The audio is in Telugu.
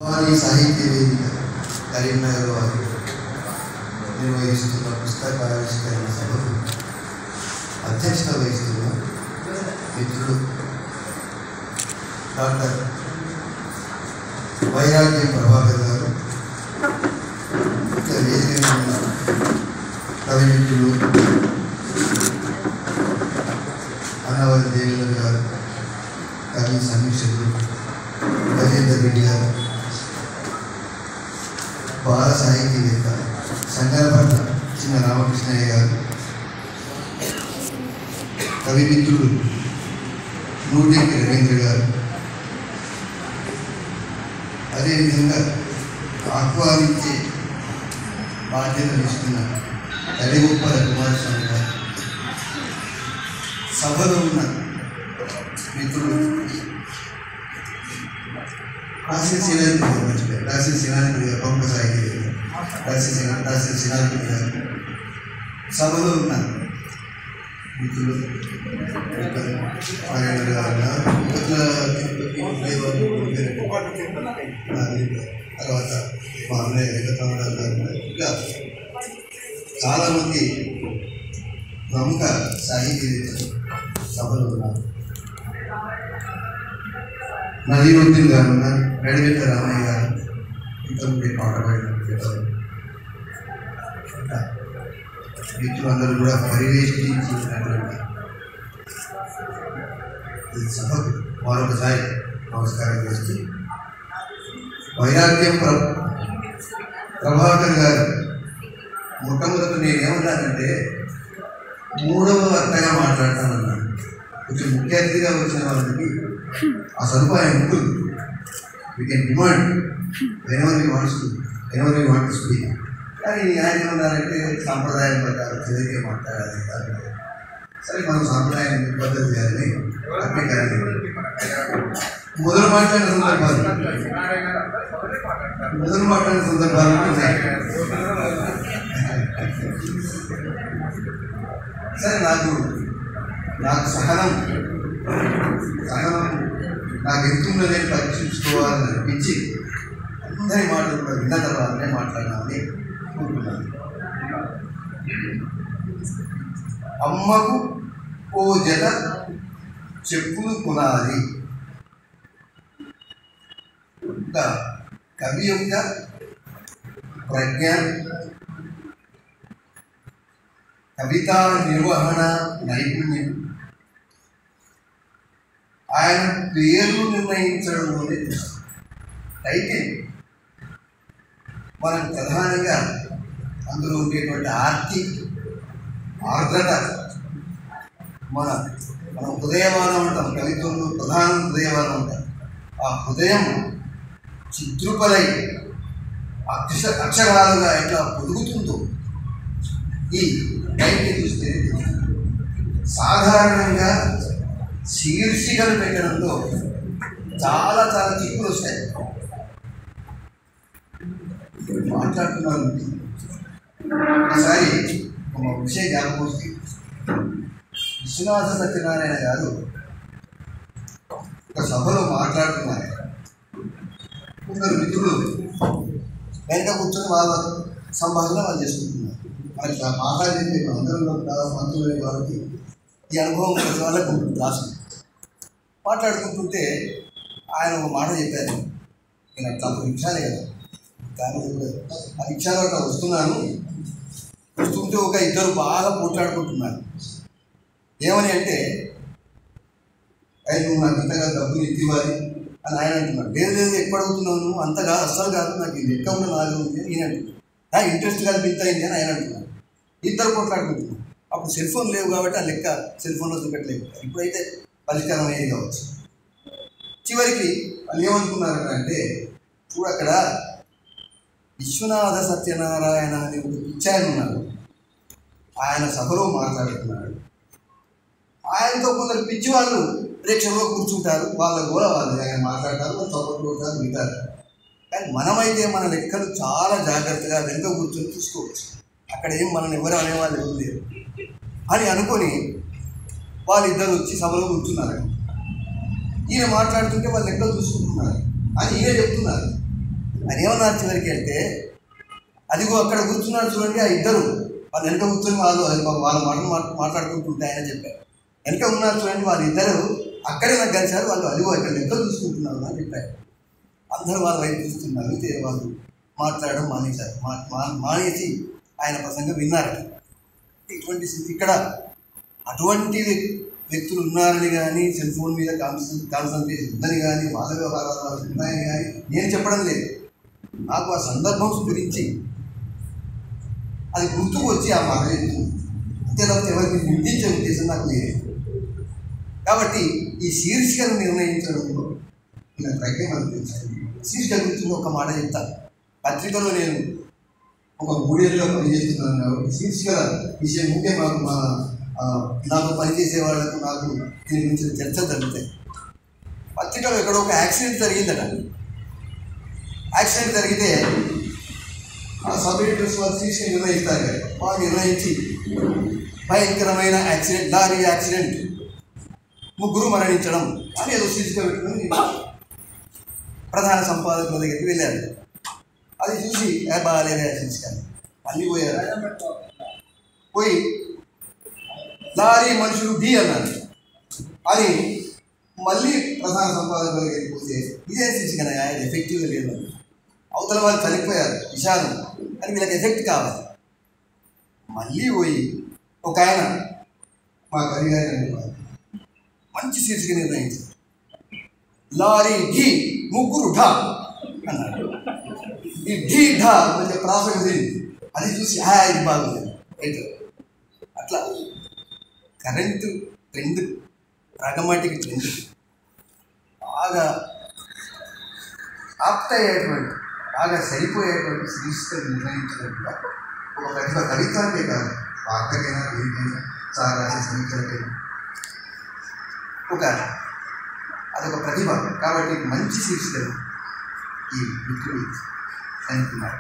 సాహిత్య వేదిక కరీంనగర్ వారు నిర్వహిస్తున్న పుస్తకావిష్కరణ సభకు అధ్యక్షత వహిస్తున్న మిత్రుడు డాక్టర్ వైరాగ్యం ప్రభాకర్ గారు, వేదిక ఉన్న కవి మిత్రులు అనవల్ దేవేంద్ర గారు, కవి సమీక్షకులు గజేందర్ రెడ్డి గారు, బాల సాహితీవేత్త సంగారపట్ల చిన్న రామకృష్ణయ్య గారు, కవి మిత్రుడు నూడెంకి రవీంద్ర గారు, అదేవిధంగా ఆహ్వానించే బాధ్యతలు ఇస్తున్న తడిగొప్పల కుమారస్వామి గారు, సభలో ఉన్న మిత్రులు రాసిన సేనాధిపతి గారు, ప్రముఖ సాహితీ రాసిన సేనాధిపతి గారు, సభలో ఉన్న మిత్రులు తర్వాత మా అన్నయ్య ఇంకా చాలామంది ప్రముఖ సాహితీవేత్తలు సభలో ఉన్నారు. నదీరుద్దీన్ గారు ఉన్నారు, నడివేత రామయ్య గారు, ఇంతకుముందే పాట పాడిన మిత్రులందరూ కూడా పరివేష్టించినటువంటి ఈ సభకు మరొకసారి నమస్కారం చేస్తూ, వైరాగ్యం ప్రభాకర్ గారు మొట్టమొదటి నేనేమన్నానంటే మూడవ అర్థంగా మాట్లాడతానన్నాను. కొంచెం ముఖ్య అతిథిగా వచ్చిన వాళ్ళకి ఆ సదుపాయం ఉంటుంది. We can demand whenever we want to speak. కానీ ఆయన ఏమన్నారంటే సాంప్రదాయం ప్రకారం చదివితే మాట్లాడాలి కాదు. సరే, మనం సాంప్రదాయం పద్ధతి చేయాలని అట్లే కానీ మొదలు మాట్లాడిన సందర్భాలు ఉన్నాయి. సరే, నాకు సహనం నాకు ఎంతుందో నేను పరీక్షించుకోవాలని అనిపించి అందరి మాటలు కూడా విన్న తర్వాతనే మాట్లాడాలని అనుకుంటున్నాను. అమ్మకు ఓ జత చెప్పులు కొనాలి, కవి యొక్క ప్రజ్ఞ, కవితా నిర్వహణ నైపుణ్యం, ఆయన పేర్లు నిర్ణయించడంలోనే అయితే మనం ప్రధానంగా అందులో ఉండేటువంటి ఆర్ద్రత, మన హృదయవాదం అంటాం, కవిత్వంలో ప్రధాన హృదయవాదం అంటాం. ఆ హృదయం చిద్రుపలై అక్షరాలుగా ఎట్లా పొదుగుతుందో ఈ టైంని చూస్తే సాధారణంగా శీర్షికలు పెట్టడంలో చాలా చిక్కులు వస్తాయి. మాట్లాడుతున్నాను ఒకసారి ఒక విషయం జ్ఞాపకం వస్తుంది. విశ్వనాథ సత్యనారాయణ గారు ఒక సభలో మాట్లాడుతున్నారు. కొందరు మిత్రులు వెనక కూర్చొని వాళ్ళ సంభాషణ వాళ్ళు చేసుకుంటున్నారు. మనకి మాట్లాడేది అందరిలో మంత్రులు కాబట్టి ఈ అనుభవం ప్రతి వాళ్ళకు రాసింది. మాట్లాడుకుంటుంటే ఆయన ఒక మాట చెప్పారు. నేను అట్లా 10 నిమిషాలే కదా, కానీ 10 నిమిషాలు అట్లా వస్తుంటే ఒక ఇద్దరు బాగా పోట్లాడుకుంటున్నారు. ఏమని అంటే, నువ్వు నాకు ఇంతగా డబ్బులు ఇవ్వాలి అని ఆయన అంటున్నాడు. లేదు ఎక్కువ అడుగుతున్నావు నువ్వు, అంతగా అస్సలు కాదు, నాకు ఇది లెక్క ఉన్న నాలుగు ఉంది అని ఈయన అంటున్నాడు. నాకు ఇంట్రెస్ట్ కాదు ఇంత అయింది అని ఆయన అంటున్నాడు. ఇద్దరు పోట్లాడుకుంటున్నాడు. అప్పుడు సెల్ ఫోన్ లేవు కాబట్టి ఆ లెక్క సెల్ ఫోన్లో చూపెట్టలేదు. ఇప్పుడైతే పరిష్కారం అయ్యేది కావచ్చు. చివరికి వాళ్ళు ఏమనుకున్నారంటే, చూడక్కడ విశ్వనాథ సత్యనారాయణ అనే ఒక పిచ్చాయన ఉన్నాడు, ఆయన సభలో మాట్లాడుతున్నాడు. ఆయనతో కొందరు పిచ్చి వాళ్ళు ప్రేక్షకులో కూర్చుంటారు, వాళ్ళ గోల వాళ్ళు ఆయన మాట్లాడతారు, వాళ్ళు చప్పట్లు కొడతారు, వింటారు. కానీ మనమైతే మన లెక్కలు చాలా జాగ్రత్తగా వెనుక కూర్చొని చూసుకోవచ్చు. అక్కడ ఏం మనల్ని ఎవరు అనేవాళ్ళు ఎవరు లేరు అని అనుకొని వాళ్ళిద్దరు వచ్చి సభలో కూర్చున్నారు. ఈయన మాట్లాడుతుంటే వాళ్ళు లెక్కలు చూసుకుంటున్నారు అని ఈయన చెప్తున్నారు. ఆయన ఏమన్నారు చివరికి అంటే, అదిగో అక్కడ కూర్చున్నారు చూడండి ఆ ఇద్దరు, వాళ్ళు వెనక కూర్చొని వాళ్ళ మాటలు మాట్లాడుకుంటుంటాయని చెప్పారు. వెనక ఉన్నారు చూడండి వాళ్ళ ఇద్దరు అక్కడే నాకు కలిసారు, వాళ్ళు అదిగో అక్కడ లెక్కలు చూసుకుంటున్నారు అని చెప్పారు. అందరూ వాళ్ళ వైపు చూస్తున్నారు. అయితే వాళ్ళు మాట్లాడడం మానేశారు. మానేసి ఆయన ప్రసంగం విన్నారు. ఇటువంటి ఇక్కడ అటువంటి వ్యక్తులు ఉన్నారని కానీ, సెల్ ఫోన్ మీద కాన్సన్ట్రేషన్ ఉందని కానీ, వాళ్ళ వ్యవహారాలు ఉన్నాయని కానీ నేను చెప్పడం లేదు. నాకు ఆ సందర్భం గురించి అది గుర్తుకు వచ్చి ఆ మాట చెప్తుంది. అంతే తప్ప ఎవరికి నిందించే ఉద్దేశం నాకు లేదు. కాబట్టి ఈ శీర్షికను నిర్ణయించడంలో ఇలా ప్రజ్ఞ అనిపించాలి. శీర్షిక గురించి ఒక మాట చెప్తాను. పత్రికలో నేను ఒక 3 ఏళ్ళలో పనిచేస్తున్నాను కాబట్టి శీర్షికల విషయం ఉంటే నాకు పనిచేసే వాళ్ళకు నాకు దీని గురించి చర్చలు జరుగుతాయి. పత్రికలో ఎక్కడో ఒక యాక్సిడెంట్ జరిగిందట. యాక్సిడెంట్ జరిగితే ఆ సబ్ ఎడిటర్స్ వాళ్ళు శీర్షిక నిర్ణయిస్తారు కదా, వాళ్ళు నిర్ణయించి భయంకరమైన యాక్సిడెంట్, లారీ యాక్సిడెంట్, 3 మరణించడం అని ఏదో శీర్షిక పెట్టుకుని ప్రధాన సంపాదకుల దగ్గరికి వెళ్ళారు. అది చూసి బాగాలేదే శీర్షిక మళ్ళీ పోయారు. పోయి లారీ మనుషులు డి అన్నారు అని మళ్ళీ ప్రధాన సంపాదకుల దగ్గరికి పోతే ఇదే శీర్షికనే, ఆయన ఎఫెక్టివ్గా లేదు. అవతల వాళ్ళు చనిపోయారు విషాదం అని వీళ్ళకి ఎఫెక్ట్ కావాలి. మళ్ళీ పోయి ఒక ఆయన మా కవిగారి మంచి శీర్షిక నిర్ణయించారు. లారీ ఢీ 3 ఢా అన్నాడు. ఈ ఢీ ఢా కొంచెం ప్రాసెస్ అది చూసి ఇది బాగుంది రైట్. అట్లా కరెంటు ట్రెండ్, ప్రాగ్మాటిక్ ట్రెండ్ బాగా ఆప్ట్ అయ్యేటువంటి, బాగా సరిపోయేటువంటి శీర్షికలు నిర్ణయించడం కూడా ఒక ప్రతిభ. కవిత్వానికే కాదు, వార్తకైనా దేనికైనా చాలా రాసే సమీక్షలకైనా అదొక ప్రతిభ. కాబట్టి మంచి శీర్షికలు ఈ మిత్రులు అనుకున్నారు.